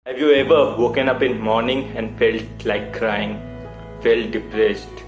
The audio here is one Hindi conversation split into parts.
Have you ever woken up in morning and felt like crying, felt depressed?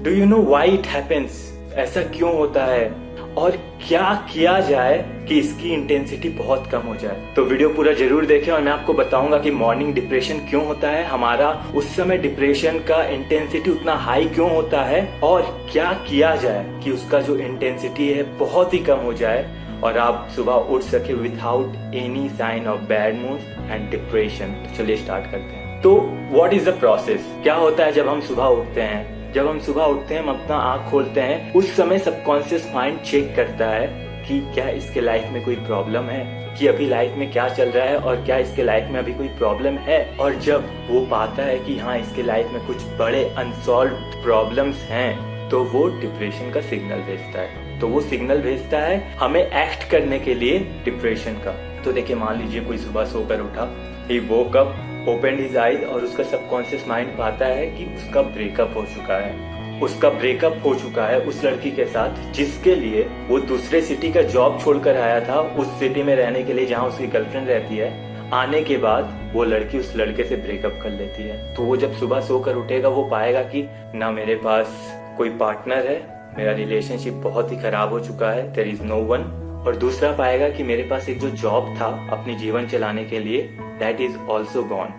Do you know why it happens? ऐसा क्यों होता है और क्या किया जाए कि इसकी इंटेंसिटी बहुत कम हो जाए? तो वीडियो पूरा जरूर देखें और मैं आपको बताऊंगा कि मॉर्निंग डिप्रेशन क्यों होता है, हमारा उस समय डिप्रेशन का इंटेंसिटी उतना हाई क्यों होता है और क्या किया जाए कि उसका जो इंटेंसिटी है बहुत ही कम हो जाए और आप सुबह उठ सके without any sign of bad mood and depression. तो चलिए स्टार्ट करते हैं। तो व्हाट इज द प्रोसेस? क्या होता है जब हम सुबह उठते हैं? जब हम सुबह उठते हैं, हम अपना आंख खोलते हैं, उस समय सबकॉन्शियस माइंड चेक करता है कि क्या इसके लाइफ में कोई प्रॉब्लम है, कि अभी लाइफ में क्या चल रहा है और क्या इसके लाइफ में अभी कोई प्रॉब्लम है। और जब वो पाता है कि हाँ इसके लाइफ में कुछ बड़े अनसॉल्व्ड प्रॉब्लम्स हैं, तो वो डिप्रेशन का सिग्नल भेजता है। तो वो सिग्नल भेजता है हमें एक्ट करने के लिए डिप्रेशन का। तो देखिए, मान लीजिए कोई सुबह सोकर उठा, he woke up, open his eyes और उसका सबकॉन्शियस माइंड पाता है कि उसका ब्रेकअप हो चुका है। उसका ब्रेकअप हो चुका है उस लड़की के साथ जिसके लिए वो दूसरे सिटी का जॉब छोड़कर आया था, उस सिटी में रहने के लिए जहाँ उसकी गर्लफ्रेंड रहती है। आने के बाद वो लड़की उस लड़के से ब्रेकअप कर लेती है। तो वो जब सुबह सोकर उठेगा, वो पाएगा कि ना मेरे पास कोई पार्टनर है, मेरा रिलेशनशिप बहुत ही खराब हो चुका है, देयर इज नो वन। और दूसरा पाएगा कि मेरे पास एक जो जॉब था अपनी जीवन चलाने के लिए, दैट इज ऑल्सो गॉन।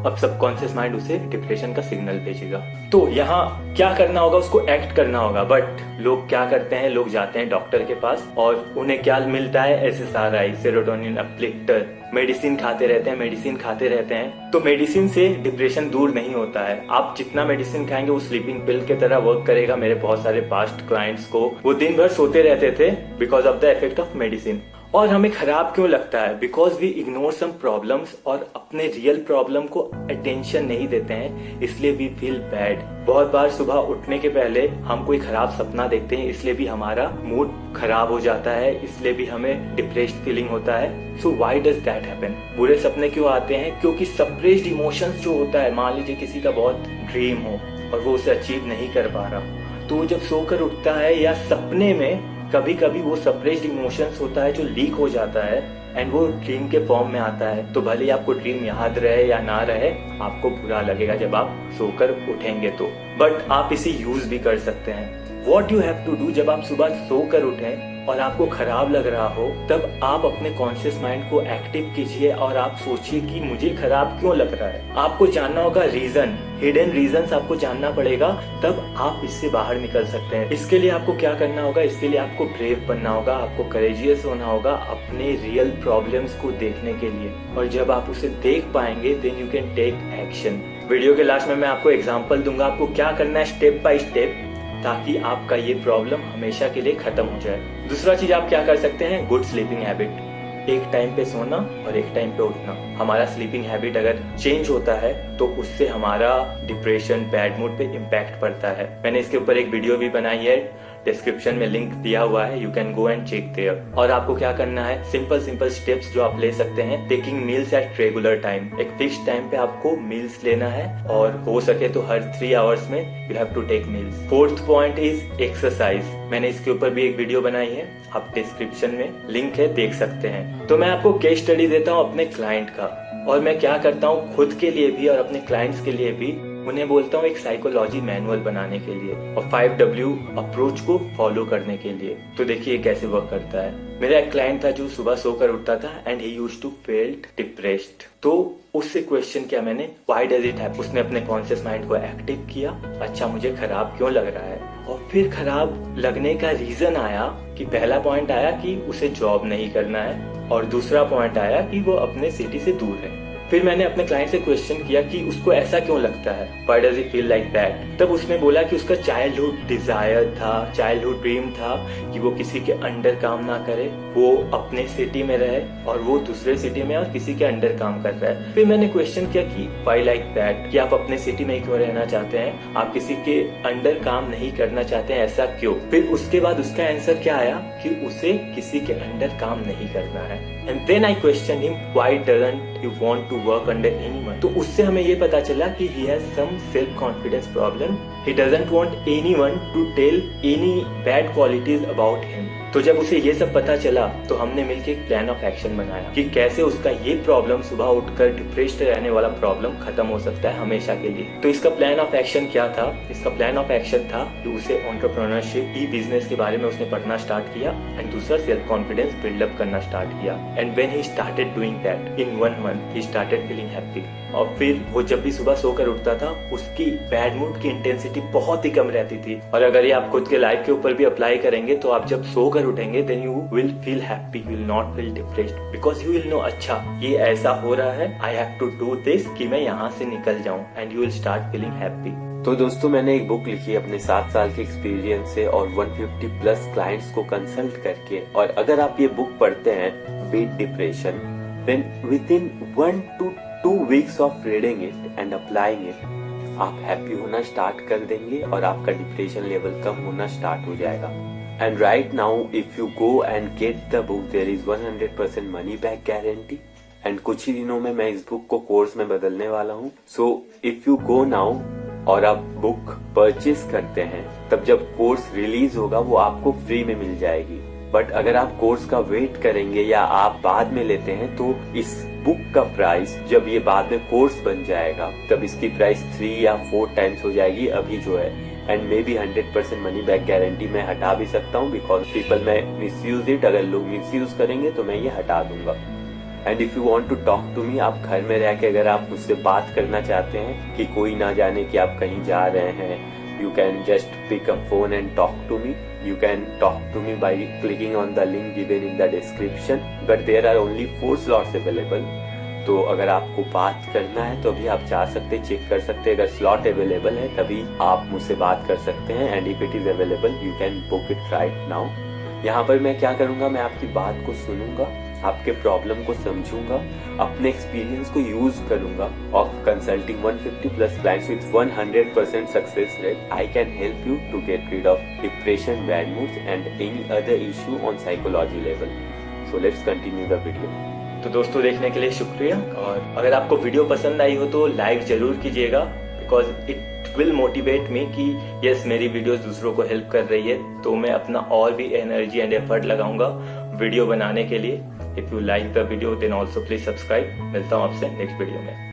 अब सबकॉन्शियस माइंड उसे डिप्रेशन का सिग्नल भेजेगा। तो यहाँ क्या करना होगा? उसको एक्ट करना होगा। बट लोग क्या करते हैं? लोग जाते हैं डॉक्टर के पास और उन्हें क्या मिलता है? SSRI, सेरोटोनिन अपलिफ्टर, मेडिसिन खाते रहते हैं, मेडिसिन खाते रहते हैं। तो मेडिसिन से डिप्रेशन दूर नहीं होता है। आप जितना मेडिसिन खाएंगे वो स्लीपिंग पिल की तरह वर्क करेगा। मेरे बहुत सारे पास्ट क्लाइंट्स को वो दिन भर सोते रहते थे because of the effect of medicine. और हमें खराब क्यों लगता है? Because we ignore some problems और अपने रियल प्रॉब्लम को अटेंशन नहीं देते हैं, इसलिए वी फील बैड। बहुत बार सुबह उठने के पहले हम कोई खराब सपना देखते हैं, इसलिए भी हमारा मूड खराब हो जाता है, इसलिए भी हमें डिप्रेस्ड फीलिंग होता है। So why does that happen? बुरे सपने क्यों आते हैं? क्योंकि सप्रेस्ड इमोशंस जो होता है, मान लीजिए किसी का बहुत ड्रीम हो और वो उसे अचीव नहीं कर पा रहा, तो वो जब सोकर उठता है या सपने में कभी कभी वो सप्रेस्ड इमोशंस होता है जो लीक हो जाता है एंड वो ड्रीम के फॉर्म में आता है। तो भले ही आपको ड्रीम याद रहे या ना रहे, आपको बुरा लगेगा जब आप सोकर उठेंगे तो। बट आप इसे यूज भी कर सकते हैं। What you have to do, जब आप सुबह सोकर उठें और आपको खराब लग रहा हो, तब आप अपने कॉन्शियस माइंड को एक्टिव कीजिए और आप सोचिए कि मुझे खराब क्यों लग रहा है। आपको जानना होगा रीजन, हिडन रीजंस आपको जानना पड़ेगा, तब आप इससे बाहर निकल सकते हैं। इसके लिए आपको क्या करना होगा? इसके लिए आपको ब्रेव बनना होगा, आपको करेजियस होना होगा अपने रियल प्रॉब्लम्स को देखने के लिए। और जब आप उसे देख पाएंगे, then you can take action. Video के लास्ट में मैं आपको एग्जाम्पल दूंगा, आपको क्या करना है स्टेप बाय स्टेप, ताकि आपका ये प्रॉब्लम हमेशा के लिए खत्म हो जाए। दूसरा चीज आप क्या कर सकते हैं? Good sleeping habit. एक टाइम पे सोना और एक टाइम पे उठना। हमारा स्लीपिंग हैबिट अगर चेंज होता है तो उससे हमारा डिप्रेशन, बैड मूड पे इम्पैक्ट पड़ता है। मैंने इसके ऊपर एक वीडियो भी बनाई है, डिस्क्रिप्शन में लिंक दिया हुआ है, you can go and check there. और आपको क्या करना है? सिंपल स्टेप्स जो आप ले सकते हैं। Taking meals at regular time. एक फिक्स टाइम पे आपको मील्स लेना है और हो सके तो हर 3 आवर्स में you have to take meals. Fourth point is exercise. मैंने इसके ऊपर भी एक वीडियो बनाई है, आप डिस्क्रिप्शन में लिंक है, देख सकते हैं। तो मैं आपको केस स्टडी देता हूँ अपने क्लाइंट का, और मैं क्या करता हूँ खुद के लिए भी और अपने क्लाइंट्स के लिए भी, उन्हें बोलता हूँ एक साइकोलॉजी मैनुअल बनाने के लिए और 5W अप्रोच को फॉलो करने के लिए। तो देखिए कैसे वर्क करता है। मेरा एक क्लाइंट था जो सुबह सोकर उठता था and he used to felt depressed. तो उससे क्वेश्चन किया मैंने, व्हाई डज इट हैपन? उसने अपने कॉन्शियस माइंड को एक्टिव किया, अच्छा मुझे खराब क्यों लग रहा है। और फिर खराब लगने का रीजन आया कि पहला पॉइंट आया कि उसे जॉब नहीं करना है और दूसरा पॉइंट आया कि वो अपने सिटी से दूर है। फिर मैंने अपने क्लाइंट से क्वेश्चन किया कि उसको ऐसा क्यों लगता है, why does it feel like that. तब उसने बोला कि उसका चाइल्डहुड डिजायर था, चाइल्डहुड ड्रीम था कि वो किसी के अंडर काम ना करे, वो अपने सिटी में रहे और वो दूसरे सिटी में और किसी के अंडर काम कर रहा है। फिर मैंने क्वेश्चन किया कि व्हाई लाइक दैट, कि आप अपने सिटी में क्यों रहना चाहते हैं, आप किसी के अंडर काम नहीं करना चाहते हैं, ऐसा क्यों। फिर उसके बाद उसका आंसर क्या आया कि उसे किसी के अंडर काम नहीं करना है। And then I question him, why doesn't you want to work under anyone. तो उससे हमें ये पता चला कि he has some self confidence problem. He doesn't want anyone to tell any bad qualities about him. तो जब उसे ये सब पता चला तो हमने मिलकर एक प्लान ऑफ एक्शन बनाया कि कैसे उसका ये प्रॉब्लम, सुबह उठकर डिप्रेस्ड रहने वाला प्रॉब्लम खत्म हो सकता है हमेशा के लिए। तो इसका प्लान ऑफ एक्शन क्या था? इसका प्लान ऑफ एक्शन था कि उसे एंटरप्रेन्योरशिप, ई बिजनेस के बारे में उसने पढ़ना स्टार्ट किया एंड दूसरा सेल्फ कॉन्फिडेंस बिल्डअप करना स्टार्ट किया। And when he started doing that in 1 month he started feeling happy. और फिर वो जब भी सुबह सोकर उठता था उसकी बैड मूड की इंटेंसिटी बहुत ही कम रहती थी। और अगर ये आप खुद के लाइफ के ऊपर भी अप्लाई करेंगे तो आप जब सोकर उठेंगे then you will feel happy, you will not feel depressed, because you will know अच्छा ये ऐसा हो रहा है, I have to do this कि मैं यहाँ से निकल जाऊं, and you will start feeling happy. तो दोस्तों, मैंने एक बुक लिखी अपने 7 साल के एक्सपीरियंस से और 150 प्लस क्लाइंट्स को कंसल्ट करके। और अगर आप ये बुक पढ़ते हैं, beat depression, then within 1 to 2 weeks of reading it and applying it, आप हैप्पी होना स्टार्ट कर देंगे और आपका डिप्रेशन लेवल कम होना स्टार्ट हो जाएगा। And right now if you go and get the book, there is 100% money back guarantee. And कुछ ही दिनों में मैं इस बुक को कोर्स में बदलने वाला हूँ। So if you go now और आप बुक परचेज करते हैं, तब जब कोर्स रिलीज होगा वो आपको फ्री में मिल जाएगी। बट अगर आप कोर्स का वेट करेंगे या आप बाद में लेते हैं तो इस बुक का प्राइस, जब ये बाद में कोर्स बन जाएगा तब इसकी प्राइस 3 या 4 टाइम्स हो जाएगी अभी जो है। And may be 100% money back guarantee मैं हटा भी सकता हूँ, because people may misuse it. अगर लोग मिसयूज करेंगे तो मैं ये हटा दूंगा। And if you want to talk to me, आप घर में रह के अगर आप मुझसे बात करना चाहते हैं कि कोई ना जाने कि आप कहीं जा रहे हैं, you can just pick up phone and talk to me. You can talk to me by clicking on the link given in the description. But there are only 4 slots available. तो अगर आपको बात करना है तो अभी आप जा सकते, चेक कर सकते हैं। अगर स्लॉट अवेलेबल है तभी आप मुझसे बात कर सकते हैं। And if it is available you can book it right now. यहाँ पर मैं क्या करूँगा, मैं आपकी बात को सुनूंगा, आपके प्रॉब्लम को समझूंगा, अपने एक्सपीरियंस को यूज करूंगा। Of consulting 150 plus clients with 100% success rate, I can help you to get rid of depression, bad moods and any other issue on psychology level. So let's continue the video. तो दोस्तों, देखने के लिए शुक्रिया। और अगर आपको वीडियो पसंद आई हो तो लाइक जरूर कीजिएगा, because it will motivate me कि यस, मेरी वीडियोस दूसरों को हेल्प कर रही है, तो मैं अपना और भी एनर्जी एंड एफर्ट लगाऊंगा वीडियो बनाने के लिए। If you like the video then also please subscribe. मिलता हूँ आपसे नेक्स्ट वीडियो में।